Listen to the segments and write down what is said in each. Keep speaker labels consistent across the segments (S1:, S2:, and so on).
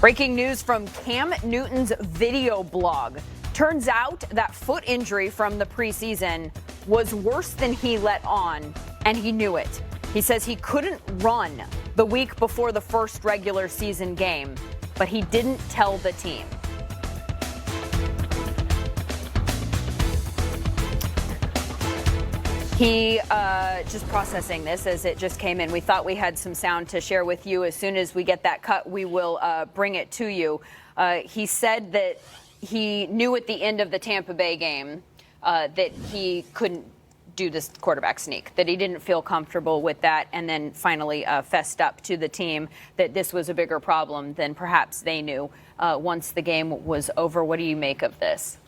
S1: Breaking news from Cam Newton's video blog. Turns out that foot injury from the preseason was worse than he let on, and he knew it. He says he couldn't run the week before the first regular season game, but he didn't tell the team. He just processing this as it just came in. We thought we had some sound to share with you. As soon as we get that cut, we will bring it to you. He said that he knew at the end of the Tampa Bay game that he couldn't do this quarterback sneak, that he didn't feel comfortable with that, and then finally fessed up to the team that this was a bigger problem than perhaps they knew once the game was over. What do you make of this?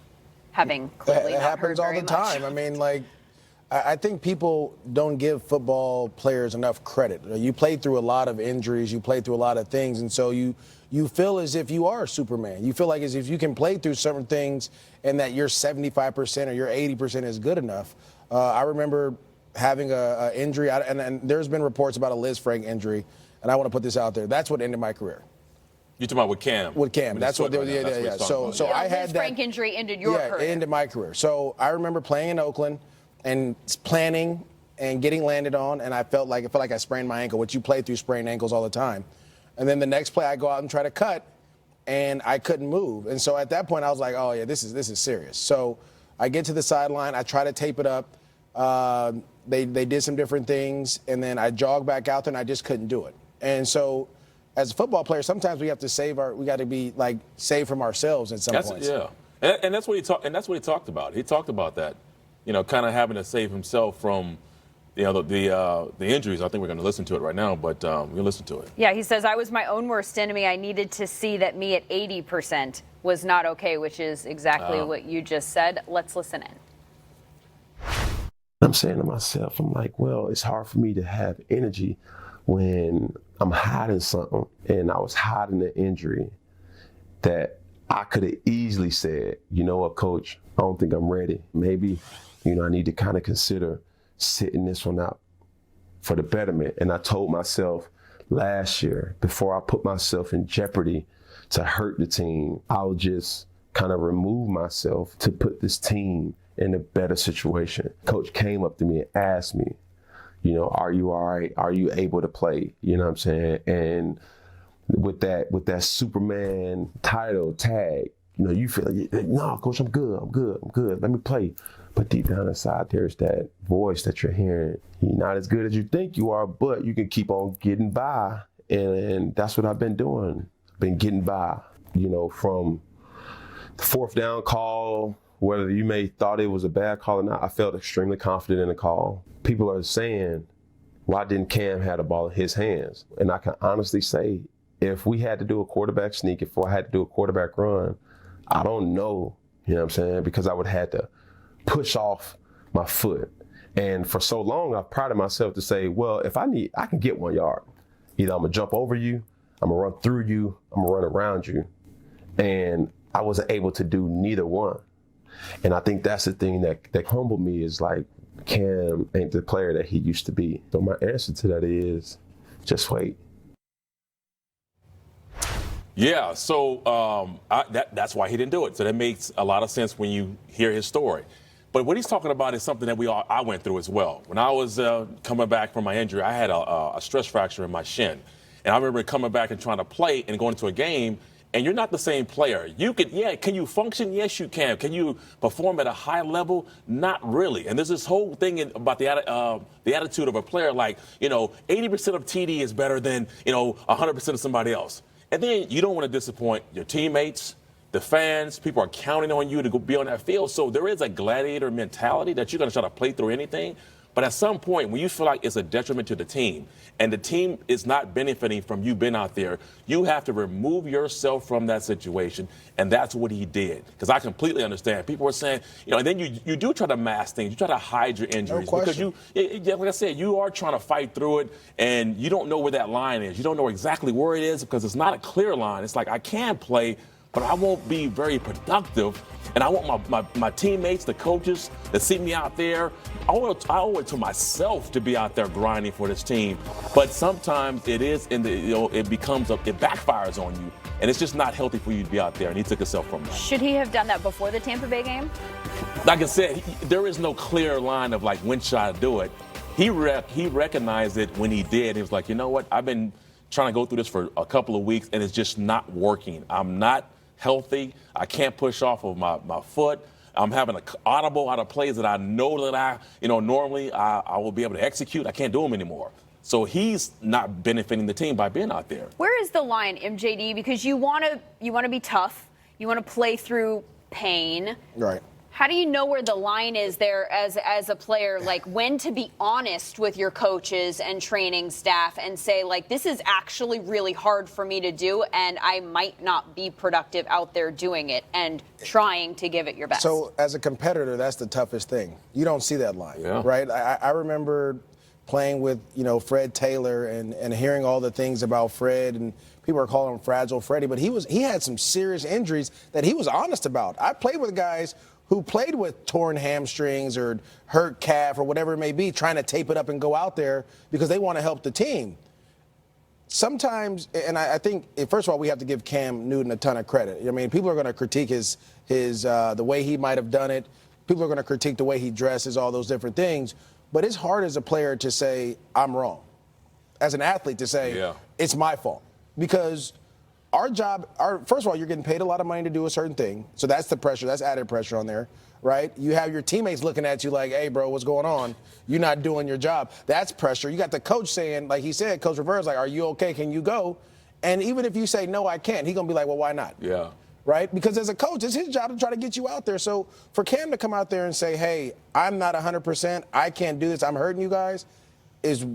S1: Having clearly
S2: it
S1: not
S2: happens
S1: heard
S2: all
S1: very
S2: the time.
S1: much.
S2: I mean, like, I think people don't give football players enough credit. You play through a lot of injuries, you play through a lot of things, and so you feel as if you are Superman. You feel like as if you can play through certain things and that your 75% or your 80% is good enough. I remember having an injury, and there's been reports about a Liz Frank injury, and I want to put this out there. That's what ended my career.
S3: You're talking about with Cam?
S2: With Cam. That's what they were, yeah. So I had
S1: Liz Frank injury ended your career.
S2: Yeah, it ended my career. So I remember playing in Oakland and planning and getting landed on, and I felt like I sprained my ankle, which you play through sprained ankles all the time. And then the next play I go out and try to cut, and I couldn't move. And so at that point I was like, oh yeah, this is serious. So I get to the sideline, I try to tape it up. They did some different things, and then I jogged back out there, and I just couldn't do it. And so as a football player, sometimes we have to we got to be like saved from ourselves at some points.
S3: Yeah, and that's what he talked about. He talked about that. Kind of having to save himself from, the injuries. I think we're going to listen to it right now, but we'll listen to it.
S1: Yeah, he says, I was my own worst enemy. I needed to see that me at 80% was not okay, which is exactly what you just said. Let's listen in.
S4: I'm saying to myself, I'm like, well, it's hard for me to have energy when I'm hiding something, and I was hiding an injury that I could have easily said, you know what, coach, I don't think I'm ready. Maybe, I need to kind of consider sitting this one out for the betterment. And I told myself last year, before I put myself in jeopardy to hurt the team, I'll just kind of remove myself to put this team in a better situation. Coach came up to me and asked me, are you all right? Are you able to play? You know what I'm saying? And with that Superman title tag, you feel like, no, coach, I'm good. Let me play. But deep down inside, there's that voice that you're hearing. You're not as good as you think you are, but you can keep on getting by. And that's what I've been doing. Been getting by, from the fourth down call, whether you may thought it was a bad call or not, I felt extremely confident in the call. People are saying, why didn't Cam have the ball in his hands? And I can honestly say, if we had to do a quarterback sneak, if I had to do a quarterback run, I don't know, you know what I'm saying? Because I would have to push off my foot. And for so long, I've prided myself to say, well, if I can get 1 yard. Either I'm gonna jump over you, I'm gonna run through you, I'm gonna run around you. And I wasn't able to do neither one. And I think that's the thing that humbled me, is like, Cam ain't the player that he used to be. So my answer to that is, just wait.
S3: Yeah, so that's why he didn't do it. So that makes a lot of sense when you hear his story. But what he's talking about is something that I went through as well. When I was coming back from my injury, I had a stress fracture in my shin. And I remember coming back and trying to play and going into a game, and you're not the same player. Can you function? Yes, you can. Can you perform at a high level? Not really. And there's this whole thing about the attitude of a player, like, 80% of TD is better than, 100% of somebody else. And then you don't want to disappoint your teammates, the fans. People are counting on you to go be on that field. So there is a gladiator mentality that you're going to try to play through anything. But at some point, when you feel like it's a detriment to the team and the team is not benefiting from you being out there, you have to remove yourself from that situation. And that's what he did. Because I completely understand. People are saying, and then you do try to mask things. You try to hide your injuries.
S2: No
S3: because like I said, you are trying to fight through it, and you don't know where that line is. You don't know exactly where it is because it's not a clear line. It's like, I can play, but I won't be very productive. And I want my teammates, the coaches that see me out there. I owe it to myself to be out there grinding for this team. But sometimes it backfires on you. And it's just not healthy for you to be out there. And he took himself from that.
S1: Should he have done that before the Tampa Bay game?
S3: Like I said, there is no clear line of like when should I do it. He recognized it when he did. He was like, you know what? I've been trying to go through this for a couple of weeks, and it's just not working. I'm not healthy. I can't push off of my foot. I'm having an audible out of plays that I know that normally I will be able to execute. I can't do them anymore. So he's not benefiting the team by being out there.
S1: Where is the line, MJD? Because you want to be tough. You want to play through pain.
S2: Right.
S1: How do you know where the line is there as a player, like when to be honest with your coaches and training staff and say, like, this is actually really hard for me to do and I might not be productive out there doing it and trying to give it your best?
S2: So as a competitor, that's the toughest thing. You don't see that line, right? I remember playing with, Fred Taylor and hearing all the things about Fred, and people are calling him Fragile Freddie, but he had some serious injuries that he was honest about. I played with guys who played with torn hamstrings or hurt calf or whatever it may be, trying to tape it up and go out there because they want to help the team. Sometimes, and I think, first of all, we have to give Cam Newton a ton of credit. I mean, people are going to critique his the way he might have done it. People are going to critique the way he dresses, all those different things. But it's hard as a player to say, I'm wrong. As an athlete to say, it's my fault. Because our job, first of all, you're getting paid a lot of money to do a certain thing. So that's the pressure. That's added pressure on there, right? You have your teammates looking at you like, hey, bro, what's going on? You're not doing your job. That's pressure. You got the coach saying, like he said, Coach Rivera's like, are you okay? Can you go? And even if you say, no, I can't, he's going to be like, well, why not?
S3: Yeah.
S2: Right? Because as a coach, it's his job to try to get you out there. So for Cam to come out there and say, hey, I'm not 100%, I can't do this, I'm hurting you guys, is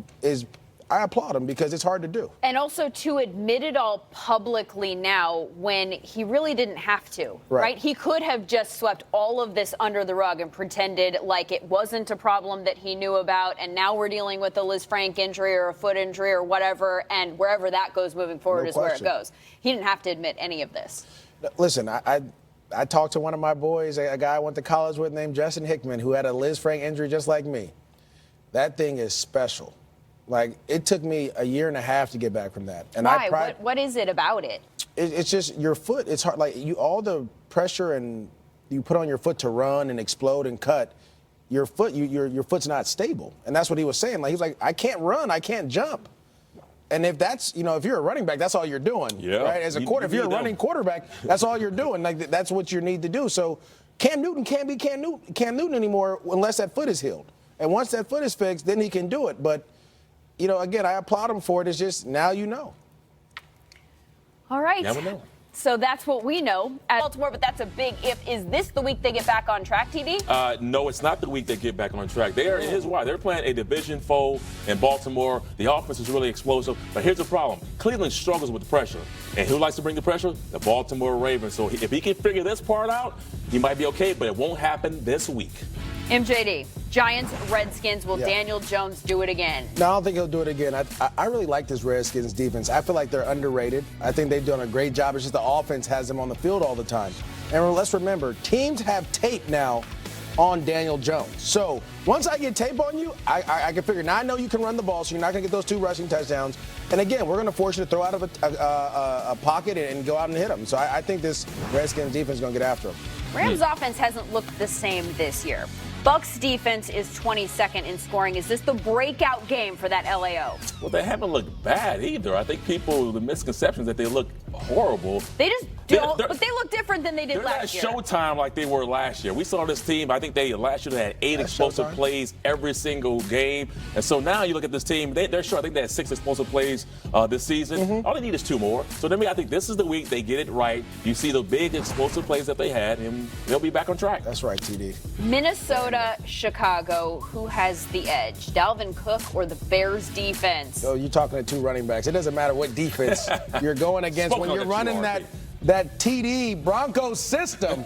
S2: I applaud him because it's hard to do.
S1: And also to admit it all publicly now when he really didn't have to, right? He could have just swept all of this under the rug and pretended like it wasn't a problem that he knew about, and now we're dealing with a Liz Frank injury or a foot injury or whatever, and wherever that goes moving forward is where it goes. He didn't have to admit any of this.
S2: Listen, I talked to one of my boys, a guy I went to college with named Justin Hickman, who had a Liz Frank injury just like me. That thing is special. Like, it took me a year and a half to get back from that. And
S1: why? What is it about it?
S2: It's just your foot. It's hard. Like, all the pressure and you put on your foot to run and explode and cut, your foot, your foot's not stable. And that's what he was saying. Like, he's like, I can't run, I can't jump. And if that's, if you're a running back, that's all you're doing.
S3: Yeah.
S2: Right? As a if you're a running quarterback, that's all you're doing. Like, that's what you need to do. So Cam Newton can't be Cam Newton anymore unless that foot is healed. And once that foot is fixed, then he can do it. But again, I applaud him for it. It's just now you know.
S1: All right.
S3: Never know.
S1: So that's what we know at Baltimore, but that's a big if. Is this the week they get back on track, TD?
S3: No, it's not the week they get back on track. Here's why. They're playing a division foe in Baltimore. The offense is really explosive. But here's the problem. Cleveland struggles with the pressure. And who likes to bring the pressure? The Baltimore Ravens. So if he can figure this part out, he might be okay, but it won't happen this week.
S1: MJD, Giants, Redskins, will Daniel Jones do it again?
S2: No, I don't think he'll do it again. I really like this Redskins defense. I feel like they're underrated. I think they've done a great job. It's just the offense has them on the field all the time. And let's remember, teams have tape now on Daniel Jones. So once I get tape on you, I can figure, now I know you can run the ball, so you're not going to get those 2 rushing touchdowns. And again, we're going to force you to throw out of a pocket and go out and hit them. So I think this Redskins defense is going to get after them.
S1: Rams offense hasn't looked the same this year. Bucs defense is 22nd in scoring. Is this the breakout game for that LAO?
S3: Well, they haven't looked bad either. I think the misconceptions that they look horrible.
S1: They just don't, but they look different than they did last year.
S3: They're not Showtime like they were last year. We saw this team, I think last year they had 8 explosive plays every single game. And so now you look at this team, they're sure, I think they had 6 explosive plays this season. Mm-hmm. All they need is 2 more. So I think this is the week they get it right. You see the big explosive plays that they had, and they'll be back on track.
S2: That's right, TD.
S1: Minnesota, Chicago, who has the edge? Dalvin Cook or the Bears defense?
S2: Oh, you're talking to 2 running backs. It doesn't matter what defense you're going against when you're running that TD Broncos system.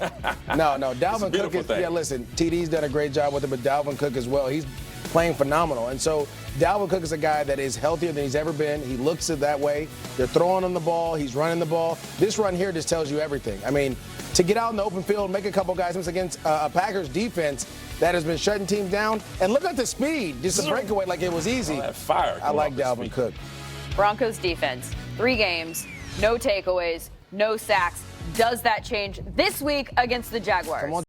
S2: No, Dalvin Cook is, listen, TD's done a great job with it, but Dalvin Cook as well. He's playing phenomenal. And so Dalvin Cook is a guy that is healthier than he's ever been. He looks it that way. They're throwing him the ball. He's running the ball. This run here just tells you everything. I mean, to get out in the open field, make a couple guys miss against a Packers defense that has been shutting teams down. And look at the speed. Just a breakaway like it was easy.
S3: That fire.
S2: I like Dalvin Cook.
S1: Broncos defense, 3 games, no takeaways, no sacks. Does that change this week against the Jaguars?